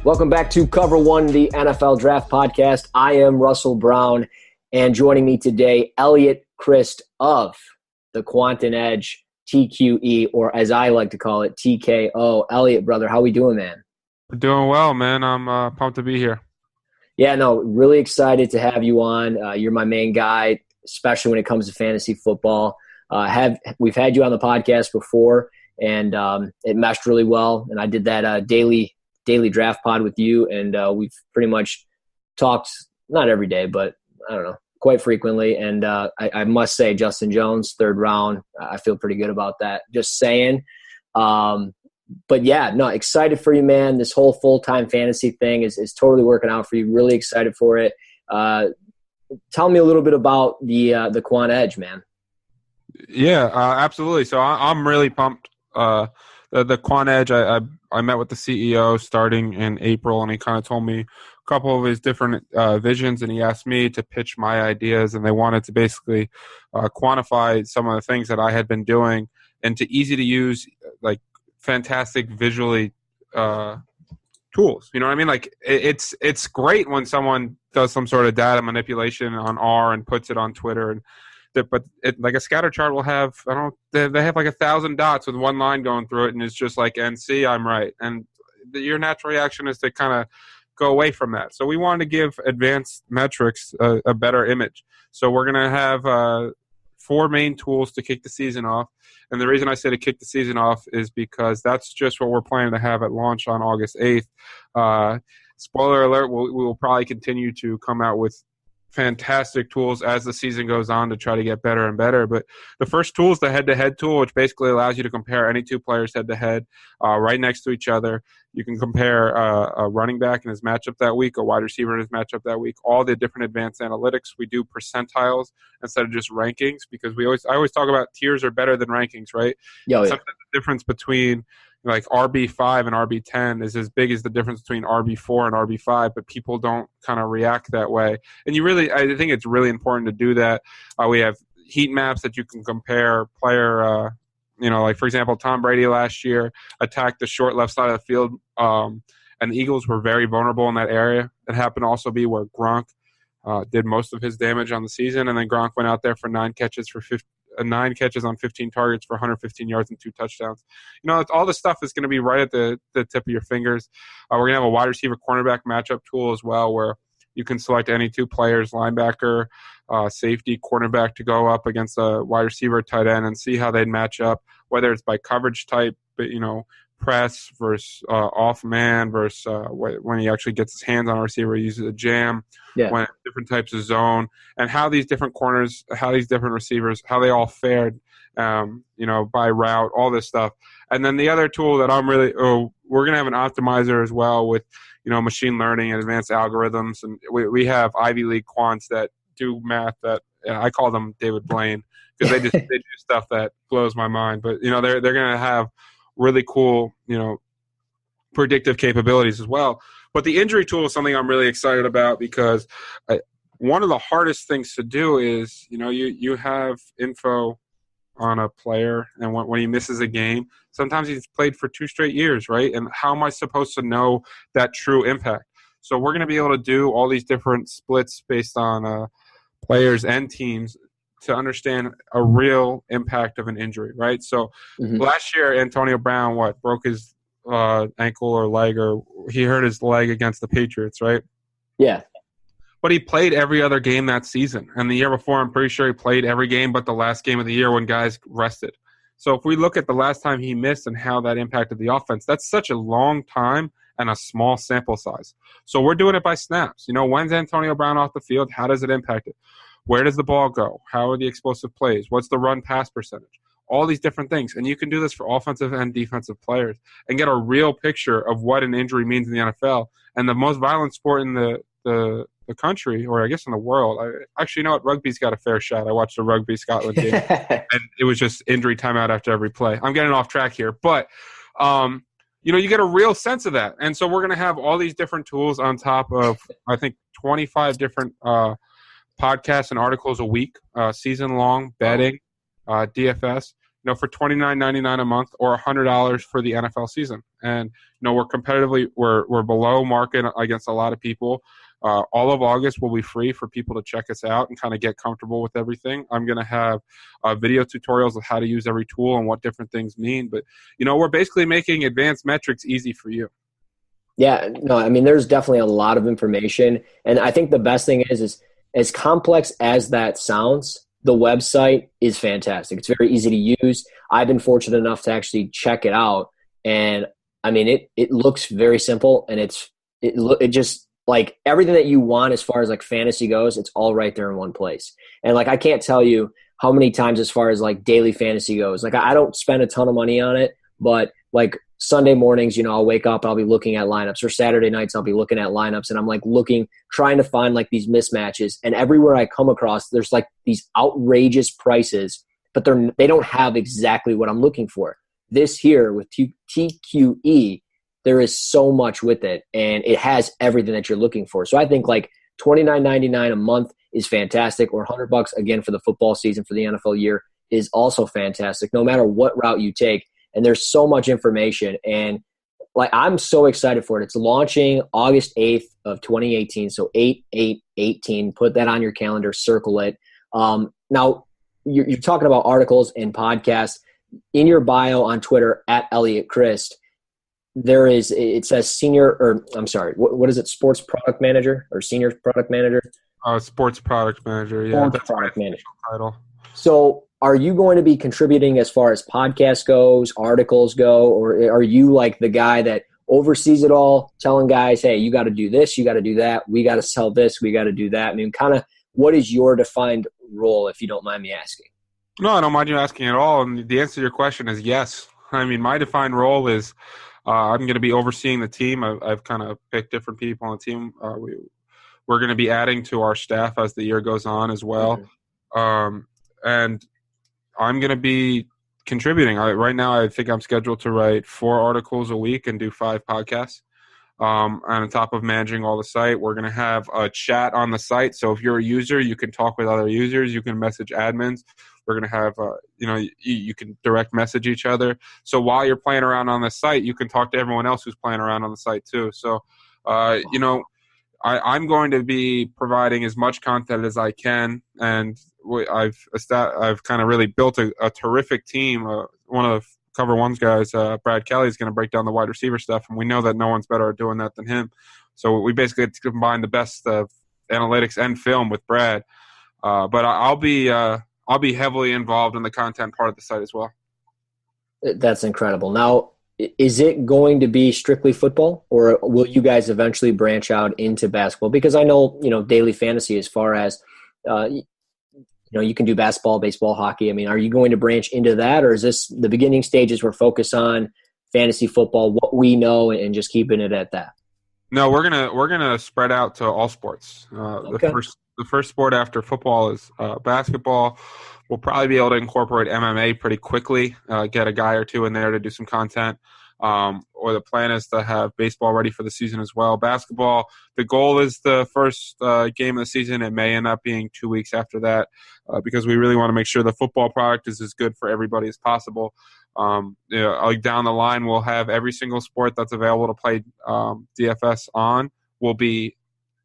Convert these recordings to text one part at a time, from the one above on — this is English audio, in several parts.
Welcome back to Cover One, the NFL Draft Podcast. I am Russell Brown, and joining me today, Eliot Crist of TheQuantEdge, TQE, or as I like to call it, TKO. Eliot, brother, how we doing, man? We're doing well, man. I'm pumped to be here. Yeah, no, really excited to have you on. You're my main guy, especially when it comes to fantasy football. We've had you on the podcast before, and it meshed really well. And I did that daily draft pod with you, and we've pretty much talked, not every day, but I don't know, quite frequently. And I must say, Justin Jones, third round, I feel pretty good about that. Just saying. But yeah, no, excited for you, man. This whole full-time fantasy thing is totally working out for you. Really excited for it. Tell me a little bit about the Quant Edge, man. Yeah, absolutely. So I'm really pumped. The Quant Edge, I met with the CEO starting in April, and he kind of told me a couple of his different visions, and he asked me to pitch my ideas, and they wanted to basically quantify some of the things that I had been doing into easy-to-use, like fantastic visually tools. You know what I mean? Like it's great when someone does some sort of data manipulation on R and puts it on Twitter, and but like a scatter chart will have, they have like 1,000 dots with one line going through it, and it's just like, and see, I'm right. And your natural reaction is to kind of go away from that. So we wanted to give advanced metrics a better image. So we're going to have 4 main tools to kick the season off. And the reason I say to kick the season off is because that's just what we're planning to have at launch on August 8th. Spoiler alert, we will probably continue to come out with fantastic tools as the season goes on to try to get better and better. But the first tool is the head-to-head tool, which basically allows you to compare any 2 players head-to-head right next to each other. You can compare a running back in his matchup that week, a wide receiver in his matchup that week, all the different advanced analytics. We do percentiles instead of just rankings, because I always talk about tiers are better than rankings, right? Yeah. Sometimes the difference between like RB5 and RB10 is as big as the difference between RB4 and RB5, but people don't kind of react that way. And I think it's really important to do that. We have heat maps that you can compare player, like for example, Tom Brady last year attacked the short left side of the field, and the Eagles were very vulnerable in that area. It happened to also be where Gronk did most of his damage on the season, and then Gronk went out there for 9 catches on 15 targets for 115 yards and 2 touchdowns. All this stuff is going to be right at the tip of your fingers. We're going to have a wide receiver cornerback matchup tool as well, where you can select any 2 players, linebacker, safety, cornerback, to go up against a wide receiver, tight end, and see how they'd match up, whether it's by coverage type, but press versus off man versus when he actually gets his hands on a receiver, he uses a jam, when different types of zone, and how these different corners, how these different receivers, how they all fared, by route, all this stuff. And then the other tool that we're going to have an optimizer as well with, machine learning and advanced algorithms. And we have Ivy League quants that do math that I call them David Blaine, because they do stuff that blows my mind. But, they're going to have really cool, predictive capabilities as well. But the injury tool is something I'm really excited about, because one of the hardest things to do is, you have info on a player, and when he misses a game, sometimes he's played for 2 straight years, right? And how am I supposed to know that true impact? So we're going to be able to do all these different splits based on players and teams to understand a real impact of an injury, right? So last year, Antonio Brown, broke his ankle or leg, or he hurt his leg against the Patriots, right? Yeah. But he played every other game that season. And the year before, I'm pretty sure he played every game but the last game of the year when guys rested. So if we look at the last time he missed and how that impacted the offense, that's such a long time and a small sample size. So we're doing it by snaps. When's Antonio Brown off the field? How does it impact it? Where does the ball go? How are the explosive plays? What's the run-pass percentage? All these different things. And you can do this for offensive and defensive players and get a real picture of what an injury means in the NFL. And the most violent sport in the country, or I guess in the world. Rugby's got a fair shot. I watched a rugby Scotland game, and it was just injury timeout after every play. I'm getting off track here, but you get a real sense of that. And so we're going to have all these different tools on top of, I think, 25 different podcasts and articles a week, season-long betting, DFS, for $29.99 a month or $100 for the NFL season. And we're below market against a lot of people. All of August will be free for people to check us out and kind of get comfortable with everything. I'm going to have video tutorials of how to use every tool and what different things mean. But, we're basically making advanced metrics easy for you. Yeah, no, I mean, there's definitely a lot of information. And I think the best thing is as complex as that sounds, the website is fantastic. It's very easy to use. I've been fortunate enough to actually check it out. And I mean, it looks very simple, and it just like everything that you want as far as like fantasy goes, it's all right there in one place. And like, I can't tell you how many times as far as like daily fantasy goes, like I don't spend a ton of money on it, but like Sunday mornings, I'll wake up, I'll be looking at lineups, or Saturday nights, I'll be looking at lineups, and I'm like trying to find like these mismatches. And everywhere I come across, there's like these outrageous prices, but they don't have exactly what I'm looking for. This here with TQE, there is so much with it, and it has everything that you're looking for. So I think like $29.99 a month is fantastic, or $100 again for the football season for the NFL year is also fantastic, no matter what route you take. And there's so much information, and like I'm so excited for it. It's launching August 8th of 2018, so 8/8/18. Put that on your calendar, circle it. Now, you're talking about articles and podcasts. In your bio on Twitter, at Eliot Crist, it says what is it, sports product manager or senior product manager? Sports product manager, yeah. Sports product manager. Title. So are you going to be contributing as far as podcast goes, articles go, or are you like the guy that oversees it all, telling guys, hey, you got to do this, you got to do that, we got to sell this, we got to do that? I mean, kind of what is your defined role, if you don't mind me asking? No, I don't mind you asking at all. And the answer to your question is yes. I mean, my defined role is I'm going to be overseeing the team. I've kind of picked different people on the team. We're going to be adding to our staff as the year goes on as well. Mm-hmm. And I'm going to be contributing. Right now, I think I'm scheduled to write 4 articles a week and do 5 podcasts. And on top of managing all the site, we're going to have a chat on the site. So if you're a user, you can talk with other users. You can message admins. We're going to have, you can direct message each other. So while you're playing around on the site, you can talk to everyone else who's playing around on the site too. So, I'm going to be providing as much content as I can, and I've kind of really built a terrific team. One of the Cover One's guys, Brad Kelly, is going to break down the wide receiver stuff, and we know that no one's better at doing that than him. So we basically have to combine the best of analytics and film with Brad. But I'll be heavily involved in the content part of the site as well. That's incredible. Now, is it going to be strictly football, or will you guys eventually branch out into basketball? Because I know, daily fantasy as far as, you can do basketball, baseball, hockey. I mean, are you going to branch into that, or is this the beginning stages where focus on fantasy football, what we know, and just keeping it at that? No, we're gonna spread out to all sports. Okay. The first sport after football is basketball. We'll probably be able to incorporate MMA pretty quickly, get a guy or two in there to do some content. Or the plan is to have baseball ready for the season as well. Basketball, the goal is the first game of the season. It may end up being 2 weeks after that because we really want to make sure the football product is as good for everybody as possible. Like down the line, we'll have every single sport that's available to play DFS on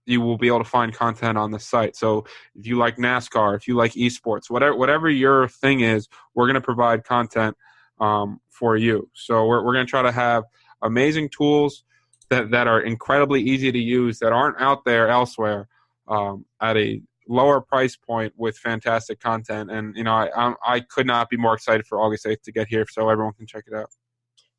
you will be able to find content on the site. So if you like NASCAR, if you like esports, whatever your thing is, we're going to provide content for you. So we're going to try to have amazing tools that are incredibly easy to use, that aren't out there elsewhere, at a lower price point with fantastic content. And, I could not be more excited for August 8th to get here so everyone can check it out.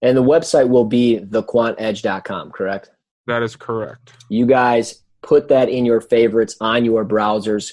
And the website will be TheQuantEdge.com, correct? That is correct. You guys put that in your favorites on your browsers,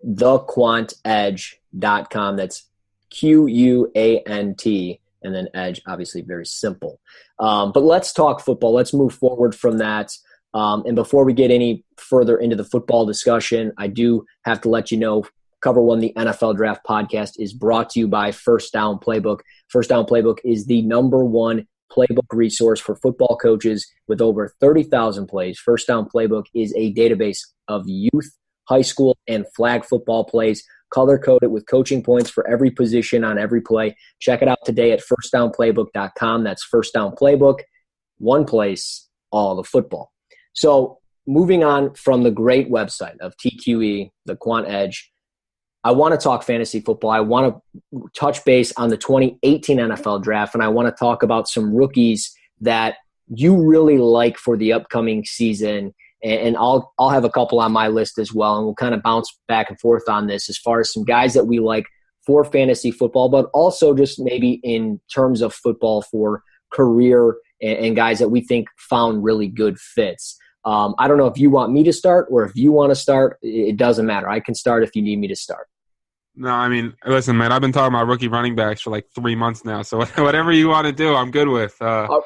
TheQuantEdge.com. That's QUANT, and then edge, obviously very simple. But let's talk football. Let's move forward from that. And before we get any further into the football discussion, I do have to let you know, Cover One, the NFL Draft Podcast, is brought to you by First Down Playbook. First Down Playbook is the #1 playbook resource for football coaches with over 30,000 plays. First Down Playbook is a database of youth, high school, and flag football plays color code it with coaching points for every position on every play. Check it out today at firstdownplaybook.com. That's First Down Playbook, one place, all the football. So moving on from the great website of TQE, the Quant Edge, I want to talk fantasy football. I want to touch base on the 2018 NFL draft, and I want to talk about some rookies that you really like for the upcoming season. And I'll have a couple on my list as well, and we'll kind of bounce back and forth on this as far as some guys that we like for fantasy football, but also just maybe in terms of football for career and guys that we think found really good fits. I don't know if you want me to start or if you want to start. It doesn't matter. I can start if you need me to start. No, I mean, listen, man, I've been talking about rookie running backs for like 3 months now. So whatever you want to do, I'm good with.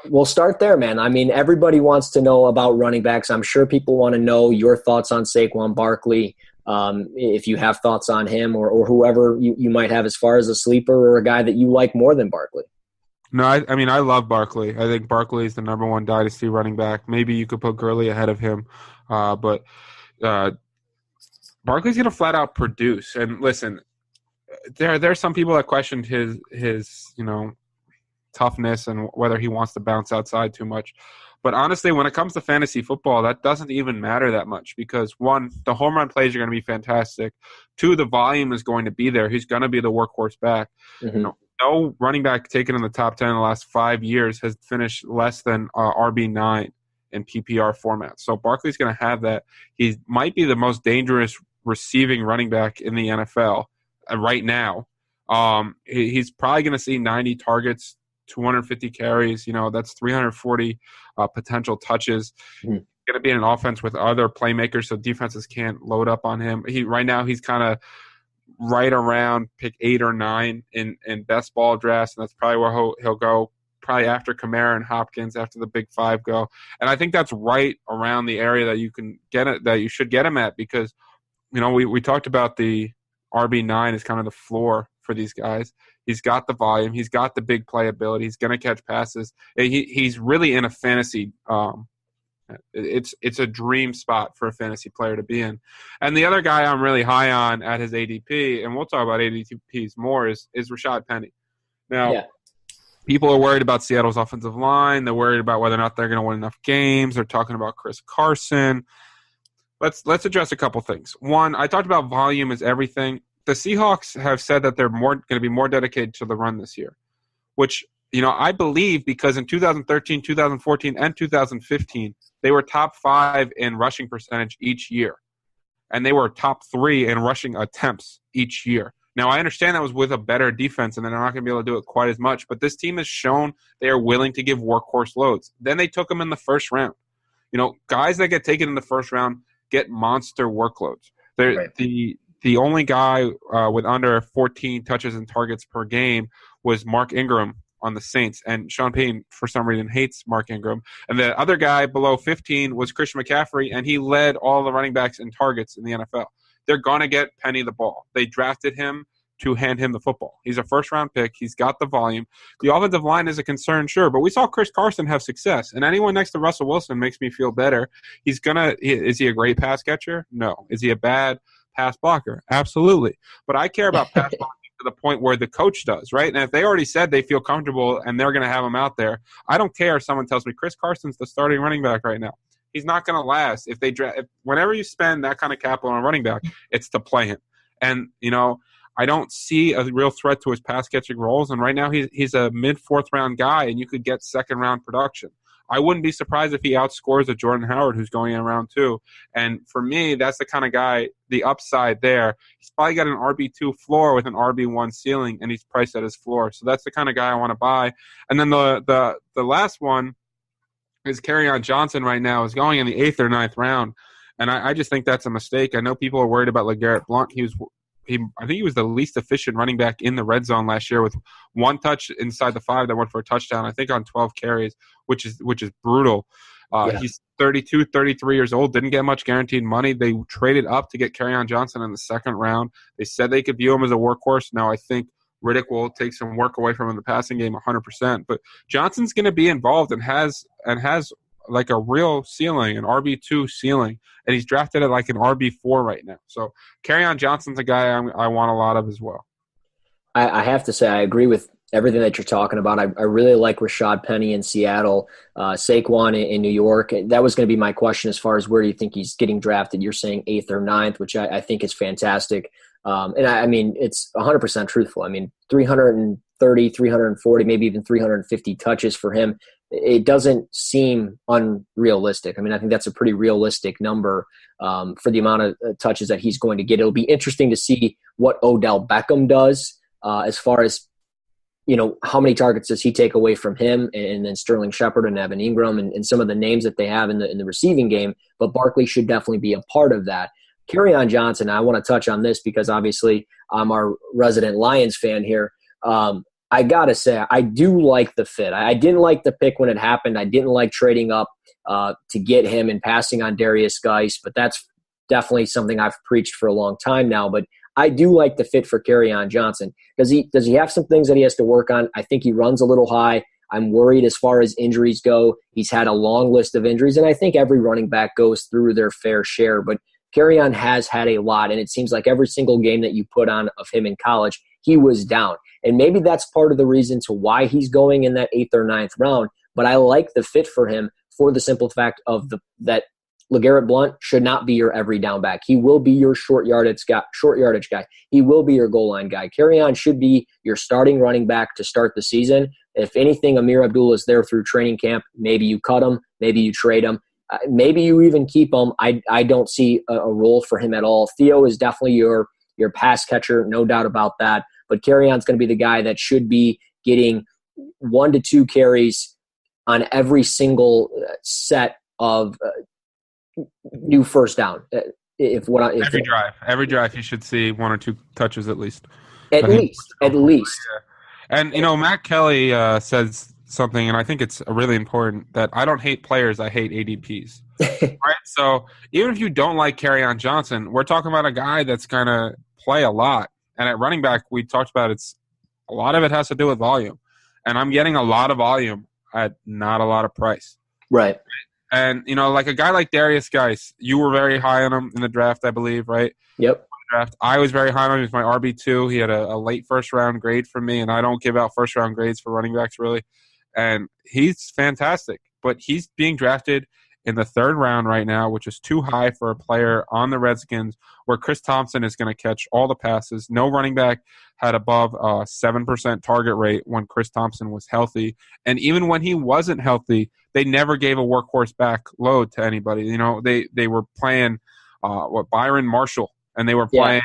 We'll start there, man. I mean, everybody wants to know about running backs. I'm sure people want to know your thoughts on Saquon Barkley, if you have thoughts on him or whoever you might have as far as a sleeper or a guy that you like more than Barkley. No, I mean, I love Barkley. I think Barkley is the number one dynasty running back. Maybe you could put Gurley ahead of him. But Barkley's going to flat out produce. And listen, there's some people that questioned his toughness and whether he wants to bounce outside too much. But honestly, when it comes to fantasy football, that doesn't even matter that much because, one, the home run plays are going to be fantastic. Two, the volume is going to be there. He's going to be the workhorse back. Mm-hmm. No running back taken in the top 10 in the last 5 years has finished less than RB9 in PPR format. So Barkley's going to have that. He might be the most dangerous receiving running back in the NFL right now. He's probably going to see 90 targets, 250 carries. That's 340 potential touches. Mm-hmm. Going to be in an offense with other playmakers, so defenses can't load up on him. Right now he's kind of right around pick 8 or 9 in best ball drafts, and that's probably where he'll go. Probably after Kaiir and Hopkins, after the big 5 go, and I think that's right around the area that you can get it, that you should get him at because we talked about the RB9 is kind of the floor for these guys. He's got the volume. He's got the big playability. He's going to catch passes. He's really in a fantasy it's a dream spot for a fantasy player to be in. And the other guy I'm really high on at his ADP, and we'll talk about ADPs more, is Rashaad Penny. Now, people are worried about Seattle's offensive line. They're worried about whether or not they're going to win enough games. They're talking about Carson. Let's address a couple things. One, I talked about volume is everything. The Seahawks have said that they're going to be more dedicated to the run this year, which I believe because in 2013, 2014, and 2015, they were top 5 in rushing percentage each year, and they were top 3 in rushing attempts each year. Now, I understand that was with a better defense, and they're not going to be able to do it quite as much, but this team has shown they are willing to give workhorse loads. Then they took them in the first round. Guys that get taken in the first round get monster workloads. Right. The only guy with under 14 touches and targets per game was Mark Ingram on the Saints, and Sean Payton, for some reason, hates Mark Ingram. And the other guy below 15 was Christian McCaffrey, and he led all the running backs in targets in the NFL. They're going to get Penny the ball. They drafted him to hand him the football. He's a first-round pick. He's got the volume. The offensive line is a concern, sure, but we saw Chris Carson have success, and anyone next to Russell Wilson makes me feel better. Is he a great pass catcher? No. Is he a bad pass blocker? Absolutely. But I care about pass blocking to the point where the coach does, right? And if they already said they feel comfortable and they're going to have him out there, I don't care if someone tells me Chris Carson's the starting running back right now. He's not going to last. Whenever you spend that kind of capital on a running back, it's to play him. And, I don't see a real threat to his pass-catching roles, and right now he's a mid-4th-round guy, and you could get second-round production. I wouldn't be surprised if he outscores a Jordan Howard who's going in round 2. And for me, that's the kind of guy, the upside there. He's probably got an RB2 floor with an RB1 ceiling, and he's priced at his floor. So that's the kind of guy I want to buy. And then the last one is Kerryon Johnson right now is going in the 8th or 9th round. And I just think that's a mistake. I know people are worried about LeGarrette Blount. I think he was the least efficient running back in the red zone last year with 1 touch inside the 5 that went for a touchdown, I think on 12 carries, which is brutal. He's 32, 33 years old, didn't get much guaranteed money. They traded up to get Kerryon Johnson in the 2nd round. They said they could view him as a workhorse. Now I think Riddick will take some work away from him in the passing game 100%. But Johnson's going to be involved and has like a real ceiling, an RB2 ceiling, and he's drafted at like an RB4 right now. So Kerryon Johnson's a guy I want a lot of as well. I have to say I agree with everything that you're talking about. I really like Rashaad Penny in Seattle, Saquon in New York. That was going to be my question as far as where do you think he's getting drafted. You're saying 8th or 9th, which I think is fantastic. And I mean, it's 100% truthful. I mean, 330, 340, maybe even 350 touches for him. It doesn't seem unrealistic. I mean, I think that's a pretty realistic number for the amount of touches that he's going to get. It'll be interesting to see what Odell Beckham does as far as, how many targets does he take away from him, and then Sterling Shepard and Evan Ingram and some of the names that they have in the receiving game. But Barkley should definitely be a part of that. Kerryon Johnson, I want to touch on this because obviously I'm our resident Lions fan here. I got to say, I do like the fit. I didn't like the pick when it happened. I didn't like trading up to get him and passing on Darius Geis, but that's definitely something I've preached for a long time now. But I do like the fit for Kerryon Johnson. Does he have some things that he has to work on? I think he runs a little high. I'm worried as far as injuries go. He's had a long list of injuries, and I think every running back goes through their fair share. But Kerryon has had a lot, and it seems like every single game that you put on of him in college, he was down. And maybe that's part of the reason to why he's going in that 8th or 9th round. But I like the fit for him for the simple fact of that LeGarrette Blount should not be your every down back. He will be your short yardage guy. He will be your goal line guy. Kerryon should be your starting running back to start the season. If anything, Amir Abdullah is there through training camp. Maybe you cut him. Maybe you trade him. Maybe you even keep him. I don't see a role for him at all. Theo is definitely your pass catcher, no doubt about that. But Kerryon's going to be the guy that should be getting 1 to 2 carries on every single set of new first down. Every drive, you should see 1 or 2 touches at least. At least. Yeah. And Matt Kelly says something, and I think it's really important, that I don't hate players, I hate ADPs. Right? So even if you don't like Kerryon Johnson, we're talking about a guy that's going to play a lot. And at running back, we talked about a lot of it has to do with volume. And I'm getting a lot of volume at not a lot of price. Right. And, like a guy like Darius Geis, you were very high on him in the draft, I believe, right? Yep. Draft. I was very high on him. He was my RB2. He had a late first-round grade from me, and I don't give out first-round grades for running backs, really. And he's fantastic. But he's being drafted in the 3rd round right now, which is too high for a player on the Redskins, where Chris Thompson is going to catch all the passes. No running back had above a 7% target rate when Chris Thompson was healthy. And even when he wasn't healthy, they never gave a workhorse back load to anybody. They were playing Byron Marshall, and they were playing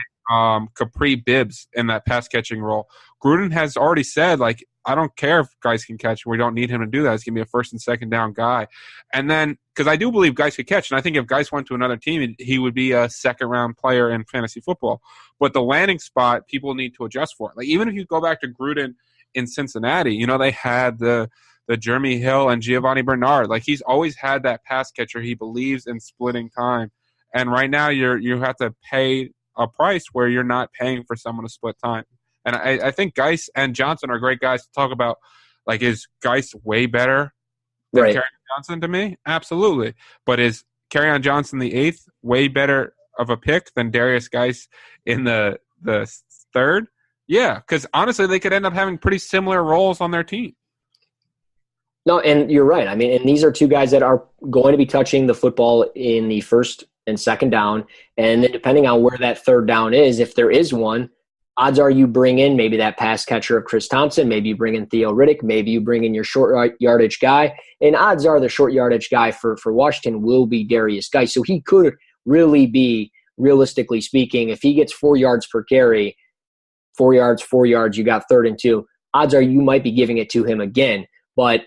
Capri Bibbs in that pass-catching role. Gruden has already said, I don't care if Geis can catch. We don't need him to do that. He's going to be a 1st and 2nd down guy. And then, because I do believe Geis could catch, and I think if Geis went to another team, he would be a 2nd-round player in fantasy football. But the landing spot, people need to adjust for it. Even if you go back to Gruden in Cincinnati, they had the Jeremy Hill and Giovanni Bernard. He's always had that pass catcher. He believes in splitting time. And right now you have to pay a price where you're not paying for someone to split time. And I think Geis and Johnson are great guys to talk about. Is Geis way better than Kerryon Johnson to me? Absolutely. But is Kerryon Johnson the 8th way better of a pick than Darius Geis in the 3rd? Yeah, because honestly, they could end up having pretty similar roles on their team. No, and you're right. I mean, and these are 2 guys that are going to be touching the football in the 1st and 2nd down. And then depending on where that 3rd down is, if there is one, odds are you bring in maybe that pass catcher of Chris Thompson, maybe you bring in Theo Riddick, maybe you bring in your short yardage guy. And odds are the short yardage guy for Washington will be Darius Geis. So he could really be, realistically speaking, if he gets 4 yards per carry, 4 yards, you got 3rd and 2, odds are you might be giving it to him again. But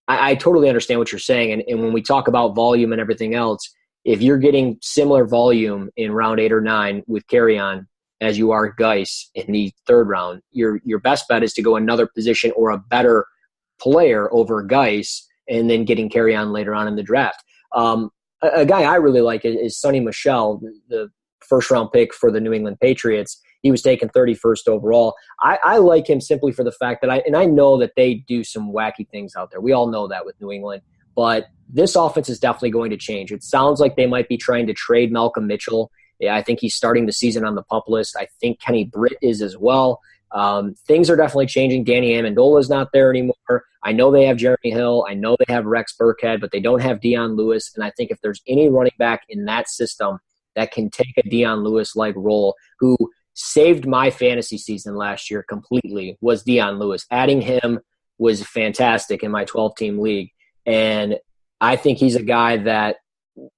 I totally understand what you're saying. And when we talk about volume and everything else, if you're getting similar volume in round 8 or 9 with Kerryon as you are Geis in the 3rd round, your best bet is to go another position or a better player over Geis and then getting Kerryon later on in the draft. A guy I really like is Sony Michel, the 1st-round pick for the New England Patriots. He was taken 31st overall. I like him simply for the fact that I know that they do some wacky things out there. We all know that with New England. but this offense is definitely going to change. It sounds like they might be trying to trade Malcolm Mitchell. Yeah, I think he's starting the season on the PUP list. I think Kenny Britt is as well. Things are definitely changing. Danny Amendola is not there anymore. I know they have Jeremy Hill. I know they have Rex Burkhead, but they don't have Dion Lewis. And I think if there's any running back in that system that can take a Dion Lewis-like role, who saved my fantasy season last year completely, was Dion Lewis. Adding him was fantastic in my 12-team league. And I think he's a guy that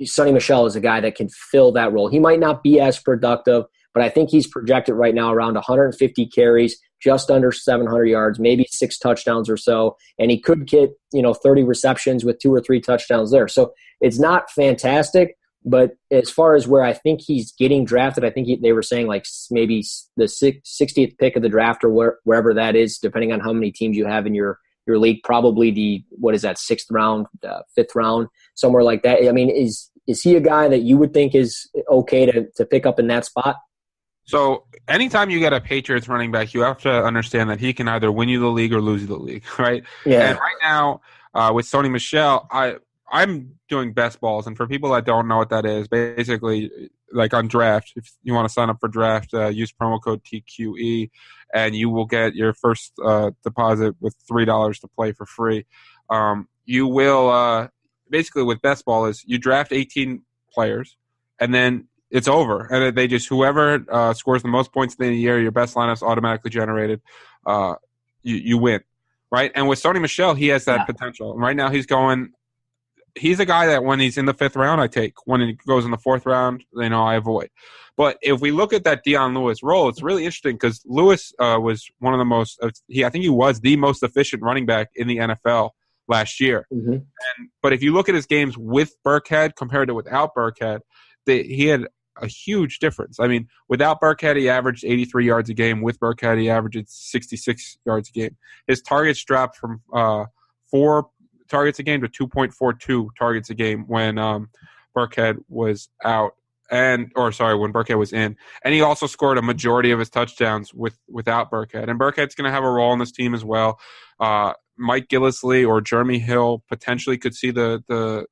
Sony Michel is a guy that can fill that role. He might not be as productive, but I think he's projected right now around 150 carries, just under 700 yards, maybe 6 touchdowns or so. And he could get, 30 receptions with 2 or 3 touchdowns there. So it's not fantastic, but as far as where I think he's getting drafted, I think they were saying like maybe the 60th pick of the draft or wherever that is, depending on how many teams you have in your league, probably the, 6th round, 5th round, somewhere like that. I mean, is he a guy that you would think is okay to pick up in that spot? So anytime you get a Patriots running back, you have to understand that he can either win you the league or lose you the league, right? Yeah. And right now, with Sony Michel, I'm doing best balls. And for people that don't know what that is, basically, like on draft, if you want to sign up for draft, use promo code TQE, and you will get your first deposit with $3 to play for free. You will basically with best ball is you draft 18 players, and then it's over. And they just, whoever scores the most points in the year, your best lineup's automatically generated. You win, right? And with Sony Michel, he has that potential. And right now he's a guy that when he's in the 5th round, I take. When he goes in the 4th round, I avoid. But if we look at that Dion Lewis role, it's really interesting because Lewis was one of the most I think he was the most efficient running back in the NFL last year. Mm-hmm. But if you look at his games with Burkhead compared to without Burkhead, he had a huge difference. I mean, without Burkhead, he averaged 83 yards a game. With Burkhead, he averaged 66 yards a game. His targets dropped from 4 targets a game to 2.42 targets a game when Burkhead was out. When Burkhead was in. And he also scored a majority of his touchdowns without Burkhead. And Burkhead's going to have a role on this team as well. Mike Gillislee or Jeremy Hill potentially could see the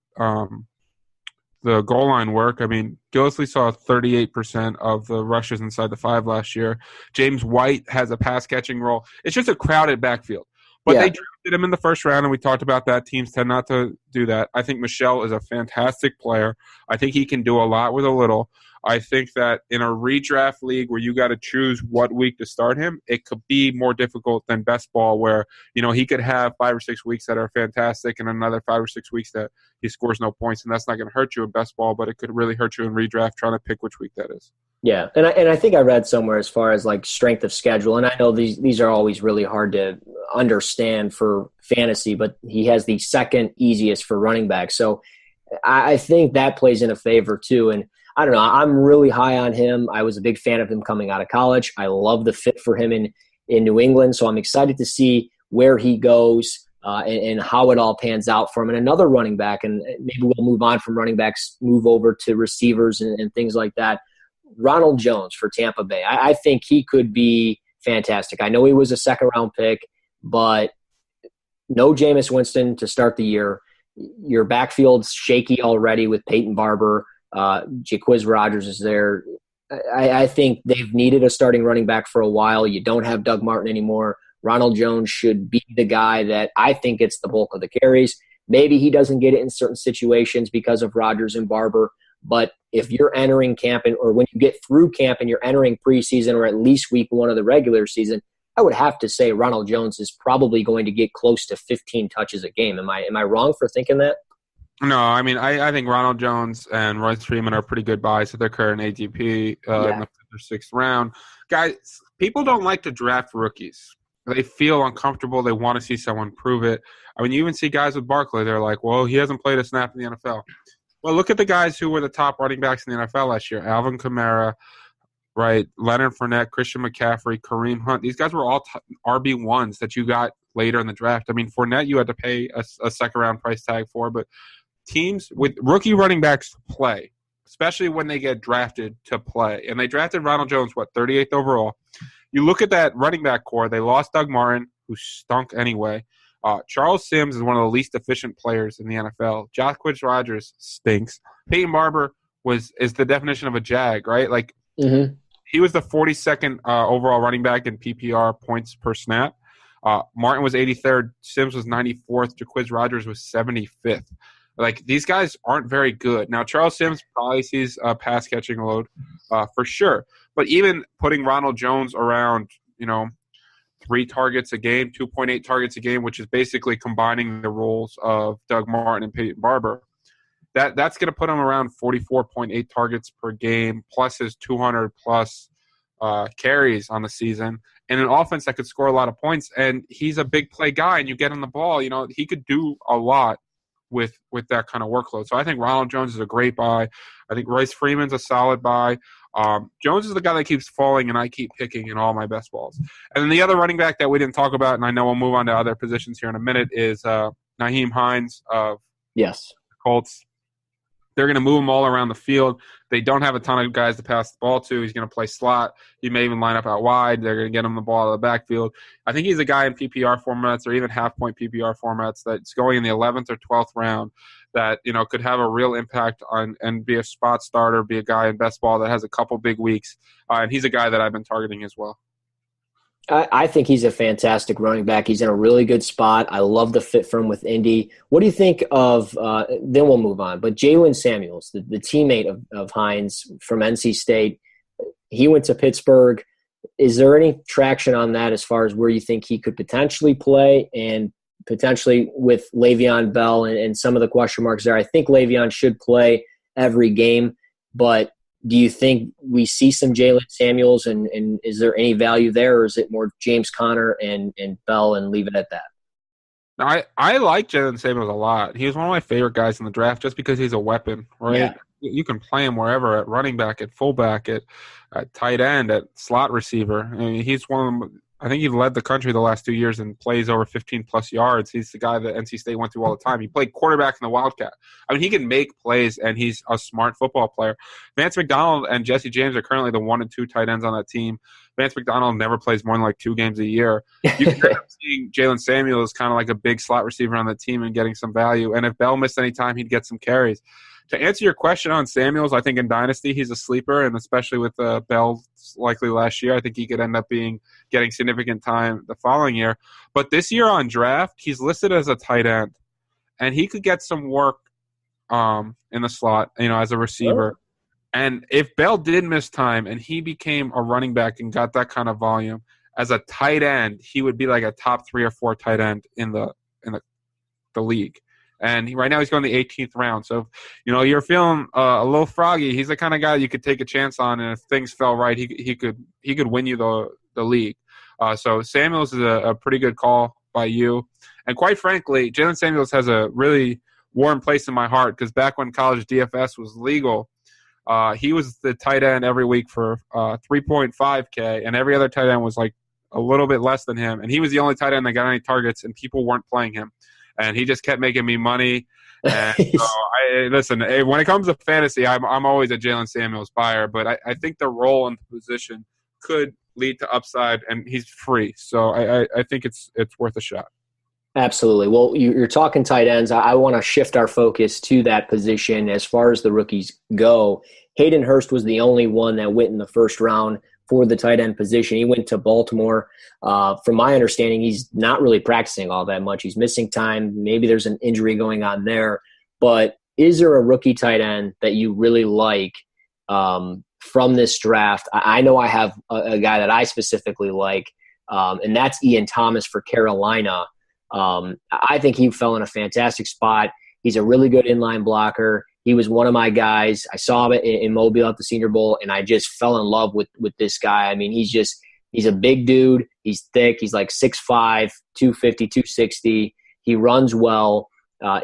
goal line work. I mean, Gillislee saw 38% of the rushes inside the 5 last year. James White has a pass-catching role. It's just a crowded backfield. But they drafted him in the 1st round, and we talked about that. Teams tend not to do that. I think Michel is a fantastic player. I think he can do a lot with a little. I think that in a redraft league where you got to choose what week to start him, it could be more difficult than best ball where, he could have 5 or 6 weeks that are fantastic and another 5 or 6 weeks that he scores no points, and that's not going to hurt you in best ball, but it could really hurt you in redraft trying to pick which week that is. Yeah, and I think I read somewhere as far as like strength of schedule, and I know these are always really hard to understand for fantasy, but he has the 2nd easiest for running back. So I think that plays in a favor too. And I don't know, I'm really high on him. I was a big fan of him coming out of college. I love the fit for him in New England. So I'm excited to see where he goes and how it all pans out for him. And another running back, and maybe we'll move on from running backs, move over to receivers and things like that. Ronald Jones for Tampa Bay. I think he could be fantastic. I know he was a 2nd-round pick, but no Jameis Winston to start the year. Your backfield's shaky already with Peyton Barber. Jacquizz Rodgers is there. I think they've needed a starting running back for a while. You don't have Doug Martin anymore. Ronald Jones should be the guy that I think gets the bulk of the carries. Maybe he doesn't get it in certain situations because of Rodgers and Barber. But if you're entering camp or when you get through camp and you're entering preseason or at least week 1 of the regular season, I would have to say Ronald Jones is probably going to get close to 15 touches a game. Am I wrong for thinking that? No, I mean, I think Ronald Jones and Royce Freeman are pretty good buys at their current ADP in the 5th or 6th round. Guys, people don't like to draft rookies. They feel uncomfortable. They want to see someone prove it. I mean, you even see guys with Barkley. They're like, well, he hasn't played a snap in the NFL. Well, look at the guys who were the top running backs in the NFL last year. Alvin Kamara, right? Leonard Fournette, Christian McCaffrey, Kareem Hunt. These guys were all RB1s that you got later in the draft. I mean, Fournette you had to pay a 2nd-round price tag for, but teams with rookie running backs play, especially when they get drafted to play. And they drafted Ronald Jones, 38th overall. You look at that running back core. They lost Doug Martin, who stunk anyway. Charles Sims is one of the least efficient players in the NFL. Jacquizz Rodgers stinks. Peyton Barber is the definition of a jag, right? Like he was the 42nd overall running back in PPR points per snap. Martin was 83rd. Sims was 94th. Jacquizz Rodgers was 75th. Like, these guys aren't very good. Now, Charles Sims probably sees a pass-catching load for sure. But even putting Ronald Jones around, 3 targets a game, 2.8 targets a game, which is basically combining the roles of Doug Martin and Peyton Barber, that's going to put him around 44.8 targets per game, plus his 200-plus carries on the season, and an offense that could score a lot of points. And he's a big play guy, and you get him the ball. He could do a lot with that kind of workload. So I think Ronald Jones is a great buy. I think Royce Freeman's a solid buy. Jones is the guy that keeps falling, and I keep picking in all my best balls. And then the other running back that we didn't talk about, and I know we'll move on to other positions here in a minute, is Nyheim Hines of the Colts. They're going to move him all around the field. They don't have a ton of guys to pass the ball to. He's going to play slot. He may even line up out wide. They're going to get him the ball out of the backfield. I think he's a guy in PPR formats or even half-point PPR formats that's going in the 11th or 12th round that, could have a real impact on and be a spot starter, be a guy in best ball that has a couple big weeks. And he's a guy that I've been targeting as well. I think he's a fantastic running back. He's in a really good spot. I love the fit for him with Indy. What do you think of then we'll move on, but Jaylen Samuels, the teammate of Hines from NC State, he went to Pittsburgh. Is there any traction on that as far as where you think he could potentially play, and potentially with Le'Veon Bell and some of the question marks there? I think Le'Veon should play every game, but do you think we see some Jaylen Samuels, and is there any value there, or is it more James Conner and Bell and leave it at that? I like Jaylen Samuels a lot. He was one of my favorite guys in the draft just because he's a weapon, right? Yeah. You can play him wherever, at running back, at fullback, at tight end, at slot receiver. I mean, he's one of them. I think he led the country the last 2 years in plays over 15-plus yards. He's the guy that NC State went through all the time. He played quarterback in the Wildcat. I mean, he can make plays, and he's a smart football player. Vance McDonald and Jesse James are currently the 1 and 2 tight ends on that team. Vance McDonald never plays more than like 2 games a year. You can end up seeing Jaylen Samuels kind of like a big slot receiver on the team and getting some value. And if Bell missed any time, he'd get some carries. To answer your question on Samuels, I think in Dynasty he's a sleeper, and especially with Bell likely last year, I think he could end up getting significant time the following year. But this year on draft, he's listed as a tight end, and he could get some work in the slot, as a receiver. Oh. And if Bell did miss time and he became a running back and got that kind of volume as a tight end, he would be like a top 3 or 4 tight end in the league. And right now he's going the 18th round. So, if, you're feeling a little froggy, he's the kind of guy you could take a chance on. And if things fell right, he could win you the league. So Samuels is a pretty good call by you. And quite frankly, Jaylen Samuels has a really warm place in my heart because back when college DFS was legal, he was the tight end every week for $3.5K, and every other tight end was like a little bit less than him. And he was the only tight end that got any targets, and people weren't playing him. And he just kept making me money. And so listen, when it comes to fantasy, I'm always a Jaylen Samuels buyer, but I think the role and the position could lead to upside, and he's free. So I think it's worth a shot. Absolutely. Well, you're talking tight ends. I want to shift our focus to that position as far as the rookies go. Hayden Hurst was the only one that went in the first round for the tight end position. He went to Baltimore. From my understanding, he's not really practicing all that much. He's missing time. Maybe there's an injury going on there. But is there a rookie tight end that you really like from this draft? I know I have a guy that I specifically like, and that's Ian Thomas for Carolina. I think he fell in a fantastic spot. He's a really good inline blocker. He was one of my guys. I saw him in Mobile at the Senior Bowl, and I just fell in love with this guy. I mean, he's a big dude. He's thick. He's like 6'5", 250, 260. He runs well.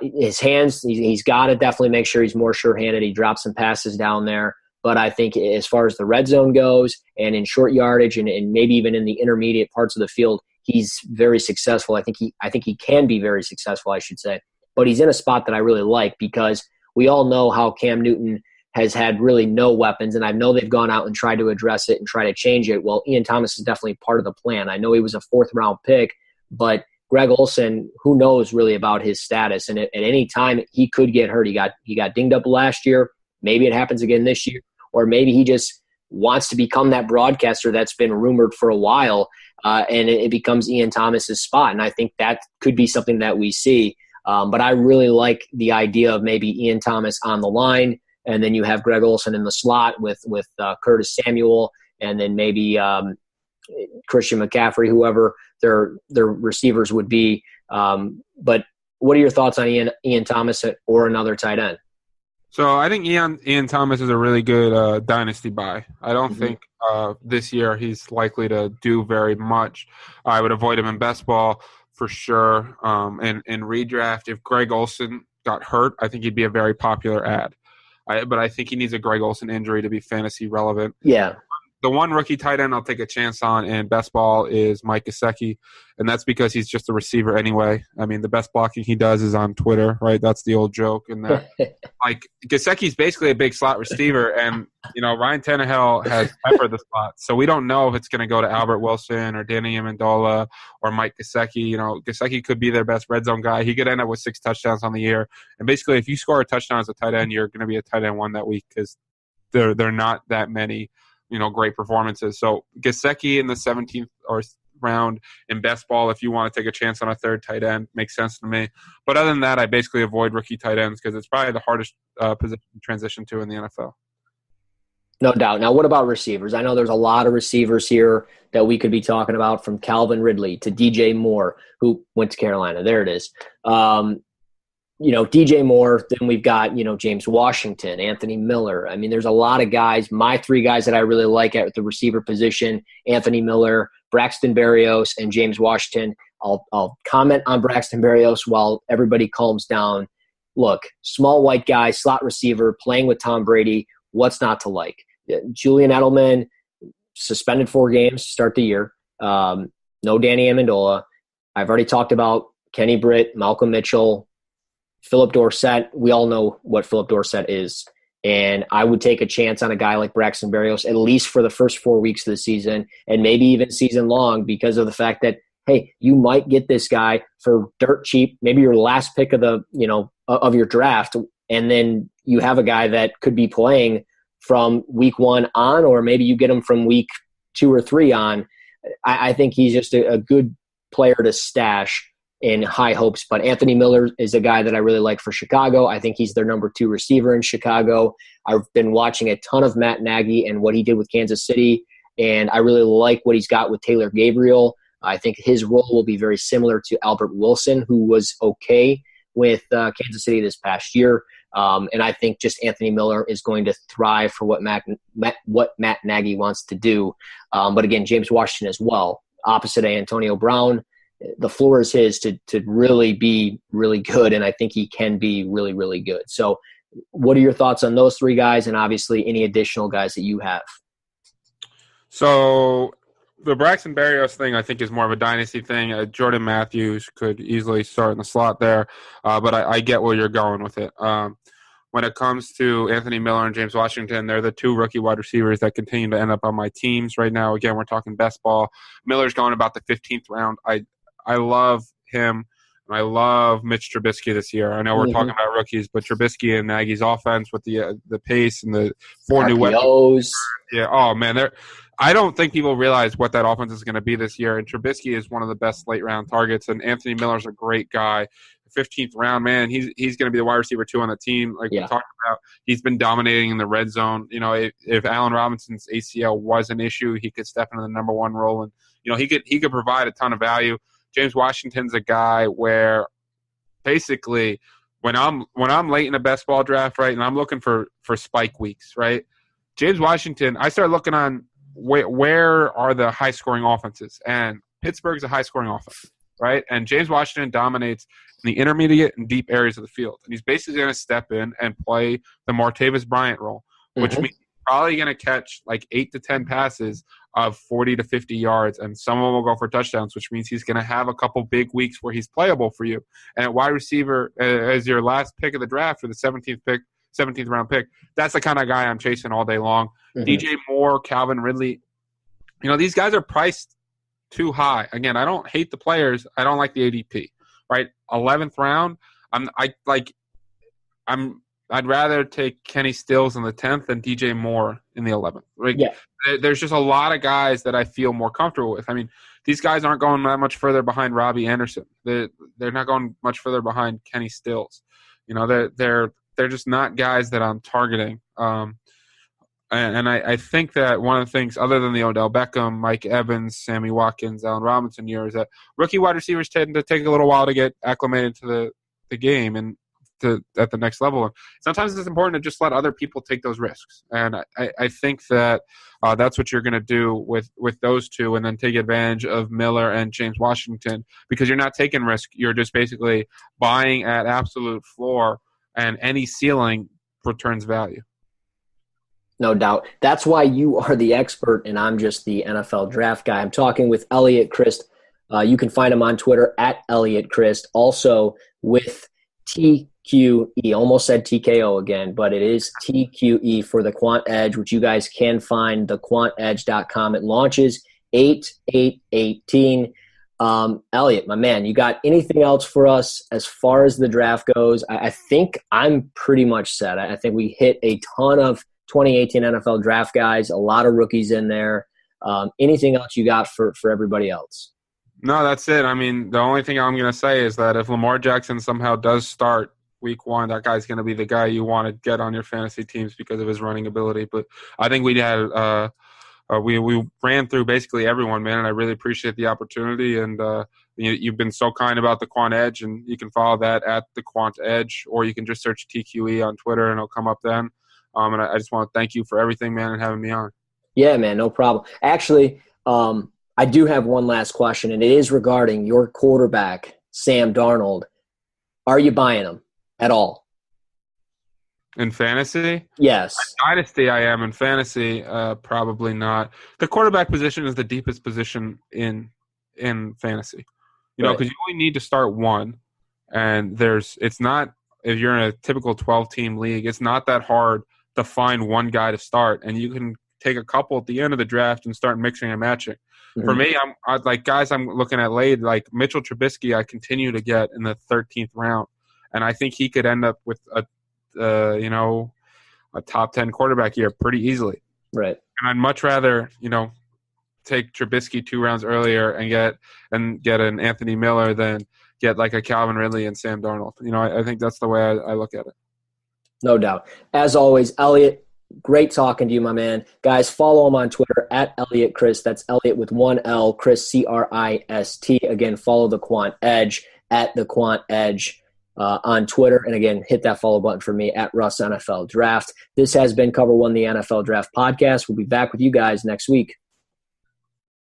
His hands, he's got to definitely make sure he's more sure-handed. He drops some passes down there. But I think as far as the red zone goes and in short yardage and maybe even in the intermediate parts of the field, he's very successful. I think he can be very successful, I should say. But he's in a spot that I really like because we all know how Cam Newton has had really no weapons, and I know they've gone out and tried to address it and try to change it. Well, Ian Thomas is definitely part of the plan. I know he was a 4th-round pick, but Greg Olsen, who knows really about his status? And at any time he could get hurt. He got dinged up last year. Maybe it happens again this year, or maybe he just wants to become that broadcaster that's been rumored for a while, and it becomes Ian Thomas's spot. And I think that could be something that we see. But I really like the idea of maybe Ian Thomas on the line, and then you have Greg Olsen in the slot with Curtis Samuel, and then maybe Christian McCaffrey, whoever their receivers would be. But what are your thoughts on Ian Thomas or another tight end? So I think Ian Thomas is a really good dynasty buy. I don't think this year he's likely to do very much. I would avoid him in best ball for sure. And in redraft, if Greg Olsen got hurt, I think he'd be a very popular ad. But I think he needs a Greg Olsen injury to be fantasy relevant. Yeah. The one rookie tight end I'll take a chance on in best ball is Mike Gesicki, and that's because he's just a receiver anyway. I mean, the best blocking he does is on Twitter, right? That's the old joke. And that, like, Gesicki's basically a big slot receiver, and Ryan Tannehill has peppered the slot, so we don't know if it's going to go to Albert Wilson or Danny Amendola or Mike Gesicki. Gesicki could be their best red zone guy. He could end up with 6 touchdowns on the year, and basically, if you score a touchdown as a tight end, you're going to be a tight end one that week because they're not that many. Great performances. So Gesicki in the 17th round in best ball, if you want to take a chance on a third tight end, makes sense to me. But other than that, I basically avoid rookie tight ends because it's probably the hardest position to transition to in the NFL. No doubt. Now, what about receivers? I know there's a lot of receivers here that we could be talking about, from Calvin Ridley to DJ Moore, who went to Carolina. There it is. DJ Moore, then we've got, James Washington, Anthony Miller. I mean, there's a lot of guys. My 3 guys that I really like at the receiver position, Anthony Miller, Braxton Berrios, and James Washington. I'll comment on Braxton Berrios while everybody calms down. Look, small white guy, slot receiver, playing with Tom Brady. What's not to like? Julian Edelman, suspended 4 games to start the year. No Danny Amendola. I've already talked about Kenny Britt, Malcolm Mitchell, Philip Dorsett. We all know what Philip Dorsett is. And I would take a chance on a guy like Braxton Berrios, at least for the first 4 weeks of the season, and maybe even season long, because of the fact that, hey, you might get this guy for dirt cheap, maybe your last pick of of your draft, and then you have a guy that could be playing from week 1 on, or maybe you get him from week 2 or 3 on. I think he's just a good player to stash in high hopes. But Anthony Miller is a guy that I really like for Chicago. I think he's their number 2 receiver in Chicago. I've been watching a ton of Matt Nagy and what he did with Kansas City, and I really like what he's got with Taylor Gabriel. I think his role will be very similar to Albert Wilson, who was okay with Kansas City this past year. And I think just Anthony Miller is going to thrive for what Matt Nagy wants to do. But again, James Washington as well, opposite of Antonio Brown. The floor is his to really be really good, and I think he can be really, really good. So what are your thoughts on those 3 guys, and obviously any additional guys that you have? So the Braxton Berrios thing, I think, is more of a dynasty thing. Jordan Matthews could easily start in the slot there, but I get where you're going with it. When it comes to Anthony Miller and James Washington, they're the 2 rookie wide receivers that continue to end up on my teams right now. Again, we're talking best ball. Miller's going about the 15th round. I love him, and I love Mitch Trubisky this year. I know we're talking about rookies, but Trubisky and Nagy's offense with the pace and the 4 new weapons. Yeah, oh, man. I don't think people realize what that offense is going to be this year, and Trubisky is one of the best late-round targets, and Anthony Miller's a great guy. 15th round, man, he's going to be the wide receiver 2 on the team. Like we talked about, he's been dominating in the red zone. If Allen Robinson's ACL was an issue, he could step into the number 1 role, and he could provide a ton of value. James Washington's a guy where basically when I'm late in a best ball draft, right, and I'm looking for spike weeks, right, James Washington, I start looking on where are the high scoring offenses, and Pittsburgh's a high scoring offense, right, and James Washington dominates in the intermediate and deep areas of the field, and he's basically going to step in and play the Martavis Bryant role, which means he's probably going to catch like 8 to 10 passes of 40 to 50 yards, and some of them will go for touchdowns, which means he's going to have a couple big weeks where he's playable for you. And at wide receiver, as your last pick of the draft, or the 17th round pick, that's the kind of guy I'm chasing all day long. DJ Moore, Calvin Ridley, these guys are priced too high. Again, I don't hate the players. I don't like the ADP. Right, 11th round. I'd rather take Kenny Stills in the 10th than DJ Moore in the 11th. Like, Yeah. There's just a lot of guys that I feel more comfortable with. I mean, these guys aren't going that much further behind Robbie Anderson. They're not going much further behind Kenny Stills. You know, they're just not guys that I'm targeting. And I think that one of the things, other than the Odell Beckham, Mike Evans, Sammy Watkins, Allen Robinson year, is that rookie wide receivers tend to take a little while to get acclimated to the game and at the next level. And sometimes it's important to just let other people take those risks. And I think that that's what you're going to do with those two, and then take advantage of Miller and James Washington, because you're not taking risk. You're just basically buying at absolute floor, and any ceiling returns value. No doubt. That's why you are the expert and I'm just the NFL draft guy. I'm talking with Eliot Crist. You can find him on Twitter at Eliot Crist. Also with TQE. Almost said TKO again, but it is TQE for the Quant Edge, which you guys can find TheQuantEdge.com. It launches 8/8/18. Eliot, my man, you got anything else for us as far as the draft goes? I think I'm pretty much set. I think we hit a ton of 2018 NFL draft guys, a lot of rookies in there. Anything else you got for everybody else? No, that's it. I mean, the only thing I'm going to say is that if Lamar Jackson somehow does start week 1, that guy's going to be the guy you want to get on your fantasy teams because of his running ability. But I think we had we ran through basically everyone, man, and I really appreciate the opportunity. And you've been so kind about the Quant Edge, and you can follow that at TheQuantEdge, or you can just search TQE on Twitter and it'll come up then. And I just want to thank you for everything, man, and having me on. Yeah, man, no problem. Actually, I do have one last question, and it is regarding your quarterback, Sam Darnold. Are you buying him at all? In fantasy? Yes. In Dynasty, I am. In fantasy, probably not. The quarterback position is the deepest position in fantasy. You know, because you only need to start one, and it's not, if you're in a typical 12-team league, it's not that hard to find one guy to start, and you can take a couple at the end of the draft and start mixing and matching. Mm-hmm. For me, I like guys I'm looking at late, like Mitchell Trubisky, I continue to get in the 13th round, and I think he could end up with a top 10 quarterback year pretty easily. Right. And I'd much rather, take Trubisky 2 rounds earlier and get an Anthony Miller than get like a Calvin Ridley and Sam Darnold. I think that's the way I look at it. No doubt. As always, Eliot, great talking to you, my man. Guys, follow him on Twitter at Eliot Crist. That's Eliot with one L, Crist, Crist. Again, follow the Quant Edge at the Quant Edge on Twitter. And again, hit that follow button for me at Russ NFL Draft. This has been Cover One, the NFL Draft Podcast. We'll be back with you guys next week.